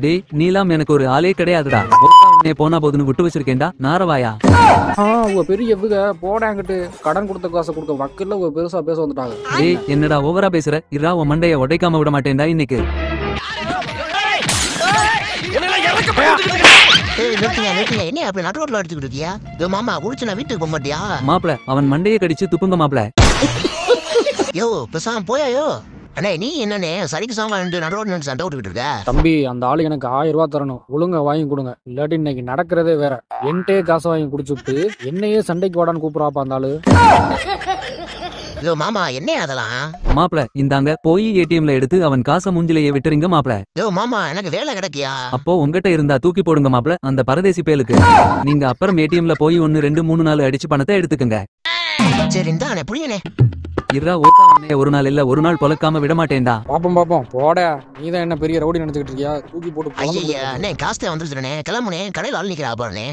டேய் நீலாம் எனக்கு ஒரு ஆளே கிடையாதுடா. போனா போதுன்னு விட்டு வச்சிருக்கேன்டா நாரவாயா. உங்க பெரிய எவ்வளவு போடாங்கிட்டு கடன் கொடுத்த காசை கொடுக்க வக்கல்ல உங்க பெருசா பேச வந்துட்டாங்க. டேய் என்னடா ஓவரா பேசுற? இரா உன் மண்டைய உடைக்காம விட மாட்டேன்டா இன்னைக்கு. என்ன அப்படி நடுரோட்ல அடிச்சுக்கிட்டு இருக்கியா? மாமா குடிச்சு நான் வீட்டுக்கு போக மாட்டியா? மாப்பிள அவன் மண்டையை கடிச்சு துப்புங்க மாப்பிள. யோ பேசாம போயாயோ. அண்ணே நீ என்னண்ணே சரிக்கு சாமா நடுரோட்ல சண்டை விட்டுக்கிட்டு இருக்க? தம்பி அந்த ஆளு எனக்கு 1000 ரூபாய் தரணும், ஒழுங்கா வாங்கி கொடுங்க. இல்லாட்டி இன்னைக்கு நடக்கிறதே வேற. என்கிட்டே காசை வாங்கி குடிச்சுட்டு என்னையே சண்டைக்கு வாடான்னு கூப்பிடுறாப்பா அந்த ஆளு. யோ மாமா என்ன அதெல்லாம்? மாப்பிள இந்தாங்க போய் ஏடிஎம்ல எடுத்து அவன் காசை மூஞ்சிலேயே விட்டுறீங்க மாப்பிள. யோ மாமா எனக்கு வேலை கிடைக்கியா? அப்போ உங்ககிட்ட இருந்தா தூக்கி போடுங்க மாப்பிள அந்த பரதேசி பேலுக்கு. நீங்க அப்புறம் ஏடிஎம்ல போய் 1 2 3 4 அடிச்சு பணத்தை எடுத்துக்கங்க. சரி இந்தானே புரியனே. இரா ஓட்டா உன்னைய ஒரு நாள் இல்ல ஒரு நாள் பொலக்காம விட மாட்டேன்டா. பாப்போம் போட. நீதான் என்ன பெரிய ரவுடி நினைச்சுக்கிட்டு இருக்கியா? தூக்கி போட்டு ஐயா அண்ணே காசு வந்துருச்சுனே. கிளம்புனே கடையில் ஆள் நிக்கிறா பாருனே.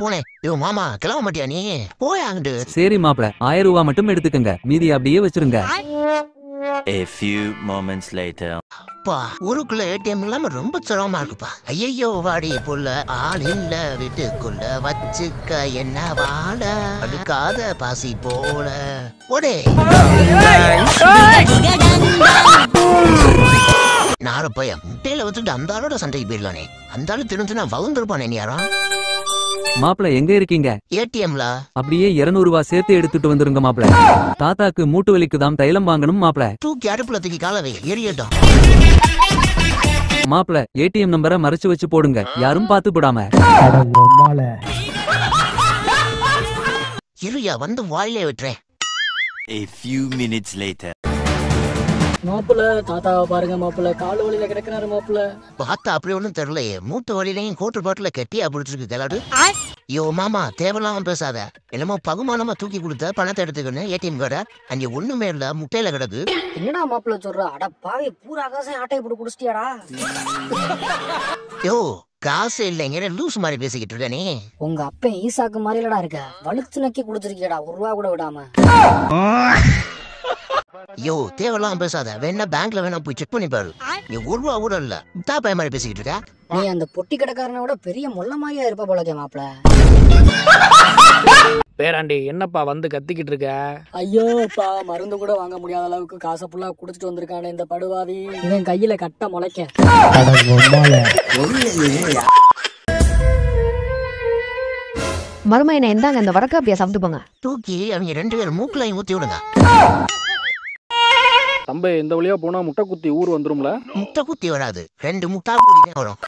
போனே. யோ மாமா கிளம்ப மாட்டியா நீ? போயாங்கிட்டு. சரி மாப்பிள 1000 ரூபாய் மட்டும் எடுத்துக்கங்க, மீதி அப்படியே வச்சிருங்க. A few moments later. அப்பா ஊருக்குள்ள ஏடிஎம் இல்லாம ரொம்ப சிரமமா இருக்குப்பா. ஐயோ வாடி புள்ள ஆள் இல்ல வீட்டுக்குள்ள வச்சுக்க என்ன வாழ அடுக்காத பாசி போல ஓடே. நார பைய முட்டையில வச்சுட்டு அந்த ஆளோட சண்டைக்கு போயிடலானே. அந்த ஆளு திருந்துனா வளர்ந்துருப்பானே நீ யாரா? மாப்பிள எங்க இருக்கீங்க? ஏடிஎம்ல. அப்படியே 200 ரூபாய் சேர்த்து எடுத்துட்டு வந்துருங்க மாப்பிள. தாத்தாக்கு மூட்டு வலிக்குதாம் தைலம் வாங்கணும் மாப்பிள. தூக்கி அடுப்புல தூக்கி காலவே எரியட்டும். மாப்பிள ஏடிஎம் நம்பரை மறைச்சு வச்சு போடுங்க, யாரும் பாத்து போடாம. இருயா வந்து வாயிலே விட்டுறேன். A few minutes later. மாப்பிள்ள தாத்தாவை பாருங்க மாப்பிள்ள, காலு வழியில கிடக்குறாரு மாப்பிள்ள. பார்த்தா அப்படி ஒண்ணும் தெரியலையே. மூட்டு வழியிலையும் கோட்டு பாட்டுல கெட்டியா பிடிச்சிருக்கு கிளாடு. ஐயோ மாமா தேவையில்லாம பேசாத. என்னமோ பகுமானமா தூக்கி கொடுத்த பணத்தை எடுத்துக்கணும் ஏடிஎம் கார்ட. அங்க ஒண்ணுமே இல்ல முட்டையில கிடக்கு. என்னடா மாப்பிள்ள சொல்ற? அட பாவி பூரா காசை ஆட்டையை போட்டு குடிச்சிட்டியாடா? யோ காசு இல்லைங்கிற லூஸ் மாதிரி பேசிக்கிட்டு இருக்க நீ. உங்க அப்பன் ஈசாக்கு மாதிரிலடா இருக்க. வலுத்து நக்கி குடிச்சிருக்கியடா 1 ரூபா கூட விடாம. யோ தேவையில்லாம பேசாத. வேணா பேங்க்ல வேணா போய் செக் பண்ணி பாரு. நீ 1 ரூபா கூட இல்ல முட்டா பைய மாதிரி பேசிக்கிட்டு இருக்க. நீ அந்த பொட்டி கடைக்காரனை விட பெரிய மொல்ல மாதிரியா இருப்ப போலக்கே மாப்பிள்ள. பேராண்டி என்னப்பா வந்து கத்திக்கிட்டு இருக்க? ஐயோப்பா மருந்து கூட வாங்க முடியாத அளவுக்கு காசை ஃபுல்லா குடிச்சிட்டு வந்திருக்கானே இந்த படுவாதி. இவன் கையில கட்ட முளைக்க. மருமையனை இந்தாங்க இந்த வரக்காப்பியா சாப்பிட்டு போங்க. தூக்கி அவங்க 2 பேரும் மூக்குலையும் ஊத்தி விடுங்க. தம்பி இந்த வழியா போனா முட்டை குத்தி ஊர் வந்துரும்ல? முட்டை குத்தி வராது, 2 முட்டா குத்தி வரும்.